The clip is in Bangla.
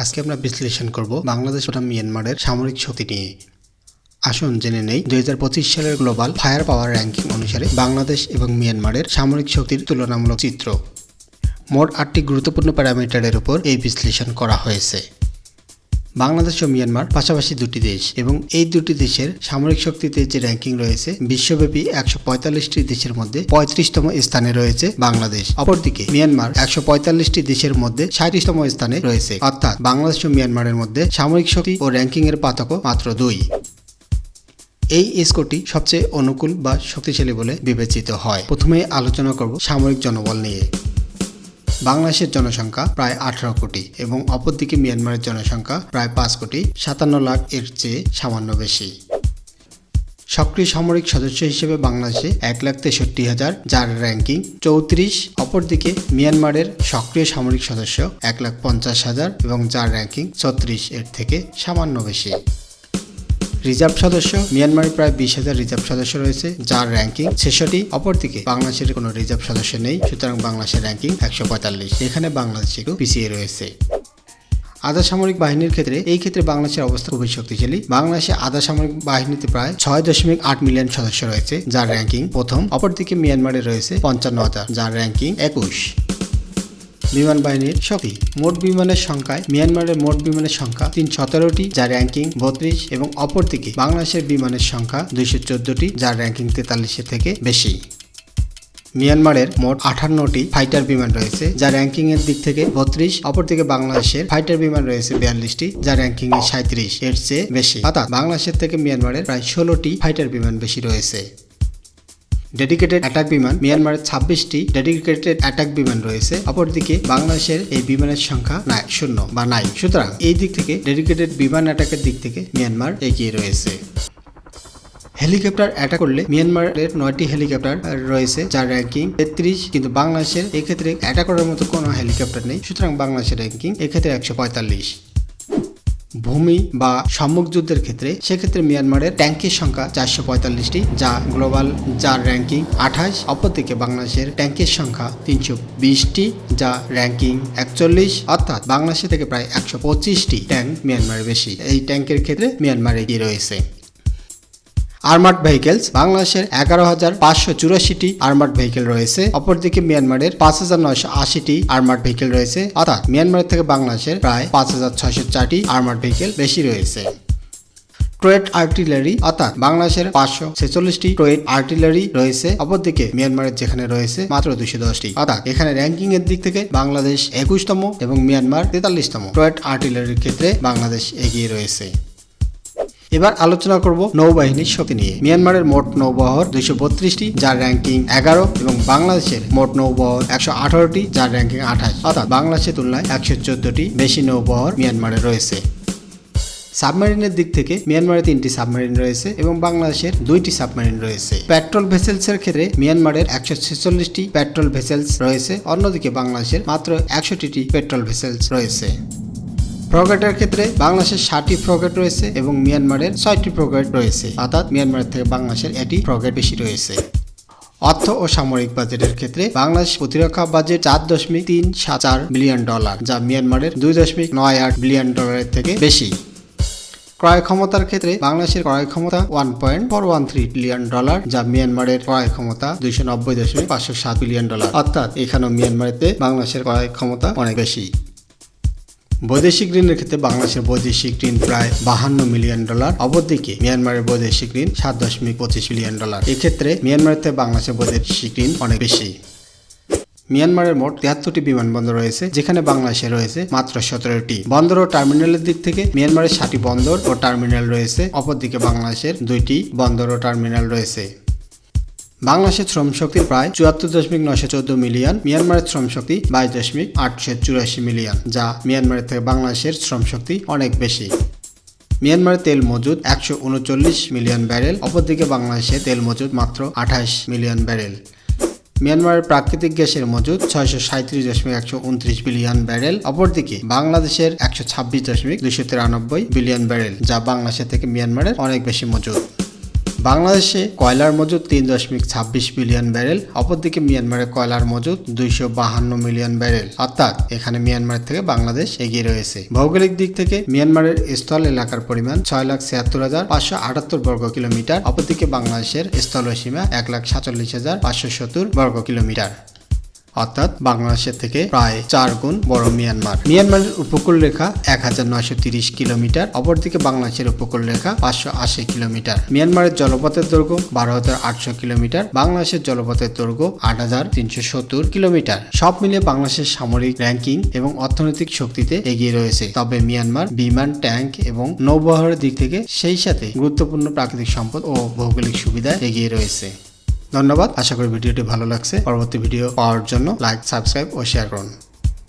আজকে আমরা বিশ্লেষণ করব বাংলাদেশ ও মিয়ানমারের সামরিক শক্তি নিয়ে। আসুন জেনে নেই 2025 সালের গ্লোবাল ফায়ার পাওয়ার র্যাঙ্কিং অনুসারে বাংলাদেশ এবং মিয়ানমারের সামরিক শক্তির তুলনামূলক চিত্র। মোট 8টি গুরুত্বপূর্ণ প্যারামিটারের উপর এই বিশ্লেষণ করা হয়েছে। বাংলাদেশ ও মিয়ানমার পাশাপাশি দুটি দেশ এবং এই দুটি দেশের সামরিক শক্তিতে যে র্যাঙ্কিং রয়েছে বিশ্বব্যাপী 145টি দেশের মধ্যে 35তম স্থানে রয়েছে বাংলাদেশ। অপরদিকে মিয়ানমার 145টি দেশের মধ্যে 37তম স্থানে রয়েছে, অর্থাৎ বাংলাদেশ ও মিয়ানমারের মধ্যে সামরিক শক্তি ও র্যাঙ্কিং এর পার্থক্য মাত্র 2। এই স্কোরটি সবচেয়ে অনুকূল বা শক্তিশালী বলে বিবেচিত হয়। প্রথমে আলোচনা করব সামরিক জনবল নিয়ে। বাংলাদেশের জনসংখ্যা প্রায় 18 কোটি এবং অপরদিকে মিয়ানমারের জনসংখ্যা প্রায় 5 কোটি 57 লাখ, এর চেয়ে সামান্য বেশি। সক্রিয় সামরিক সদস্য হিসেবে বাংলাদেশে 1,63,000, যার র্যাঙ্কিং 34। অপরদিকে মিয়ানমারের সক্রিয় সামরিক সদস্য 1,50,000 এবং যার র্যাঙ্কিং 34, এর থেকে সামান্য বেশি। রিজার্ভ সদস্য মিয়ানমারে প্রায় 20,000 রিজার্ভ সদস্য রয়েছে, যার র্যাঙ্কিং 66। অপরদিকে বাংলাদেশের কোনো রিজার্ভ সদস্য নেই, সুতরাং বাংলাদেশের র্যাঙ্কিং 145। এখানে বাংলাদেশ একটু পিছিয়ে রয়েছে। আধা সামরিক বাহিনীর ক্ষেত্রে বাংলাদেশের অবস্থা খুবই শক্তিশালী। বাংলাদেশে আধা সামরিক বাহিনীতে প্রায় 6.8 মিলিয়ন সদস্য রয়েছে, যার র্যাঙ্কিং প্রথম। অপরদিকে মিয়ানমারে রয়েছে 55,000, যার র্যাঙ্কিং 21। বিমান বাহিনীর শক্তি। মোট বিমানের সংখ্যায় মিয়ানমারের মোট বিমানের সংখ্যা 317টি, যার র্যাঙ্কিং 32 এবং অপরদিকে বাংলাদেশের বিমানের সংখ্যা 214টি, যার র্যাঙ্কিং 43-এর থেকে বেশি। মিয়ানমারের মোট 58টি ফাইটার বিমান রয়েছে, যার র্যাঙ্কিং এর দিক থেকে 32। অপরদিকে বাংলাদেশের ফাইটার বিমান রয়েছে 42টি, যার র্যাঙ্কিং এ 37, এর চেয়ে বেশি। অর্থাৎ বাংলাদেশের থেকে মিয়ানমারের প্রায় 16টি ফাইটার বিমান বেশি রয়েছে। ডেডিকেটেড অ্যাটাক বিমান মিয়ানমারের 26টি ডেডিকেটেড অ্যাটাক বিমান রয়েছে, অপরদিকে বাংলাদেশের এই বিমানের সংখ্যা শূন্য বা নাই। সুতরাং এই দিক থেকে ডেডিকেটেড বিমান অ্যাটাকের দিক থেকে মিয়ানমার এগিয়ে রয়েছে। হেলিকপ্টার অ্যাটাক করলে মিয়ানমারের 9টি হেলিকপ্টার রয়েছে, যার র্যাঙ্কিং 33, কিন্তু বাংলাদেশের এক্ষেত্রে অ্যাটাক করার মতো কোনো হেলিকপ্টার নেই, সুতরাং বাংলাদেশের র্যাঙ্কিং এক্ষেত্রে 145। ভূমি বা সম্মুখ যুদ্ধের ক্ষেত্রে সেক্ষেত্রে মিয়ানমারের ট্যাঙ্কের সংখ্যা 445টি, যা গ্লোবাল, যার র্যাঙ্কিং 28। অপরদিকে বাংলাদেশের ট্যাঙ্কের সংখ্যা 320টি, যা র্যাঙ্কিং 41। অর্থাৎ বাংলাদেশ থেকে প্রায় 125টি ট্যাঙ্ক মিয়ানমারের বেশি। এই ট্যাঙ্কের ক্ষেত্রে মিয়ানমার এগিয়ে রয়েছে। আর্মার্ড ভেহিকেলস বাংলাদেশের 11,584টি আর্মার্ড ভেহিকেল রয়েছে, অপরদিকে মিয়ানমারের 5,980টি আর্মার্ড ভেহিকেল রয়েছে। অর্থাৎ মিয়ানমারের থেকে বাংলাদেশের প্রায় 5,604টি আর্মার্ড ভেহিকেল বেশি রয়েছে। ট্রয়েট আর্টিলারি, অর্থাৎ বাংলাদেশের 546টি ট্রয়েট আর্টিলারি রয়েছে, অপরদিকে মিয়ানমারের যেখানে রয়েছে মাত্র 210টি। অর্থাৎ এখানে র্যাঙ্কিং এর দিক থেকে বাংলাদেশ 21তম এবং মিয়ানমার 43তম। ট্রয়েট আর্টিলারির ক্ষেত্রে বাংলাদেশ এগিয়ে রয়েছে। এবার আলোচনা করব নৌবাহিনীর শক্তি নিয়ে। মিয়ানমারের মোট নৌবহর 232টি, যার র্যাঙ্কিং 11 এবং বাংলাদেশের মোট নৌবহর 118টি, যার র্যাঙ্কিং 28। অর্থাৎ বাংলাদেশের তুলনায় 114টি বেশি নৌবহর মিয়ানমারে রয়েছে। সাবমেরিনের দিক থেকে মিয়ানমারে 3টি সাবমেরিন রয়েছে এবং বাংলাদেশের 2টি সাবমেরিন রয়েছে। পেট্রোল ভেসেলসের ক্ষেত্রে মিয়ানমারের 146টি পেট্রোল ভেসেলস রয়েছে, অন্যদিকে বাংলাদেশের মাত্র 61টি পেট্রোল ভেসেলস রয়েছে। ফ্রগেটের ক্ষেত্রে বাংলাদেশের 60টি ফ্রগেট রয়েছে এবং মিয়ানমারের 6টি ফ্রগেট রয়েছে, অর্থাৎ মিয়ানমারের থেকে বাংলাদেশের 1টি ফ্রগেট বেশি রয়েছে। অর্থ ও সামরিক বাজেটের ক্ষেত্রে বাংলাদেশ প্রতিরক্ষা বাজেট $4.34 বিলিয়ন, যা মিয়ানমারের $2.98 বিলিয়ন থেকে বেশি। ক্রয় ক্ষমতার ক্ষেত্রে বাংলাদেশের ক্রয় ক্ষমতা $1.413 বিলিয়ন, যা মিয়ানমারের ক্রয় ক্ষমতা $290.507 বিলিয়ন। অর্থাৎ এখানেও মিয়ানমারেতে বাংলাদেশের ক্রয় ক্ষমতা অনেক বেশি। বৈদেশিক ঋণের ক্ষেত্রে বাংলাদেশের বৈদেশিক ঋণ প্রায় $52 মিলিয়ন, অপরদিকে মিয়ানমারের বৈদেশিক ঋণ $7.25 বিলিয়ন। এক্ষেত্রে মিয়ানমারের থেকে বাংলাদেশের বৈদেশিক ঋণ অনেক বেশি। মিয়ানমারের মোট 73টি বিমানবন্দর রয়েছে, যেখানে বাংলাদেশে রয়েছে মাত্র 17টি। বন্দর ও টার্মিনালের দিক থেকে মিয়ানমারের 60টি বন্দর ও টার্মিনাল রয়েছে, অপরদিকে বাংলাদেশের 2টি বন্দর ও টার্মিনাল রয়েছে। বাংলাদেশের শ্রম শক্তি প্রায় 74.914 মিলিয়ন, মিয়ানমারের শ্রম শক্তি 22.884 মিলিয়ন, যা মিয়ানমারের থেকে বাংলাদেশের শ্রম শক্তি অনেক বেশি। মিয়ানমারের তেল মজুদ 139 মিলিয়ন ব্যারেল, অপরদিকে বাংলাদেশের তেল মজুদ মাত্র 28 মিলিয়ন ব্যারেল। মিয়ানমারের প্রাকৃতিক গ্যাসের মজুদ 637.129 বিলিয়ন ব্যারেল, অপরদিকে বাংলাদেশের 126.293 বিলিয়ন ব্যারেল, যা বাংলাদেশের থেকে মিয়ানমারের অনেক বেশি মজুদ। বাংলাদেশে কয়লার মজুদ 3.26 বিলিয়ন ব্যারেল, অপরদিকে মিয়ানমারে কয়লার মজুদ 252 মিলিয়ন ব্যারেল। অর্থাৎ এখানে মিয়ানমার থেকে বাংলাদেশ এগিয়ে রয়েছে। ভৌগোলিক দিক থেকে মিয়ানমারের স্থল এলাকার পরিমাণ 6,76,578 বর্গ কিলোমিটার, অপরদিকে বাংলাদেশের স্থল সীমা 1,47,570 বর্গ কিলোমিটার। অর্থাৎ বাংলাদেশের থেকে প্রায় 4 গুণ বড় মিয়ানমার। মিয়ানমারের উপকূল রেখা 1930 কিলোমিটার, অপরদিকে বাংলাদেশের উপকূল রেখা 580 কিলোমিটার। মিয়ানমারের জলপথের দৈর্ঘ্য 12,800 কিলোমিটার, বাংলাদেশের জলপথের দৈর্ঘ্য 8,370 কিলোমিটার। সব মিলিয়ে বাংলাদেশের সামরিক র্যাঙ্কিং এবং অর্থনৈতিক শক্তিতে এগিয়ে রয়েছে, তবে মিয়ানমার বিমান, ট্যাঙ্ক এবং নৌবহরের দিক থেকে সেই সাথে গুরুত্বপূর্ণ প্রাকৃতিক সম্পদ ও ভৌগোলিক সুবিধায় এগিয়ে রয়েছে। ধন্যবাদ। আশা করি ভিডিওটি ভালো লাগছে। পরবর্তী ভিডিও পাওয়ার জন্য লাইক, সাবস্ক্রাইব ও শেয়ার করুন।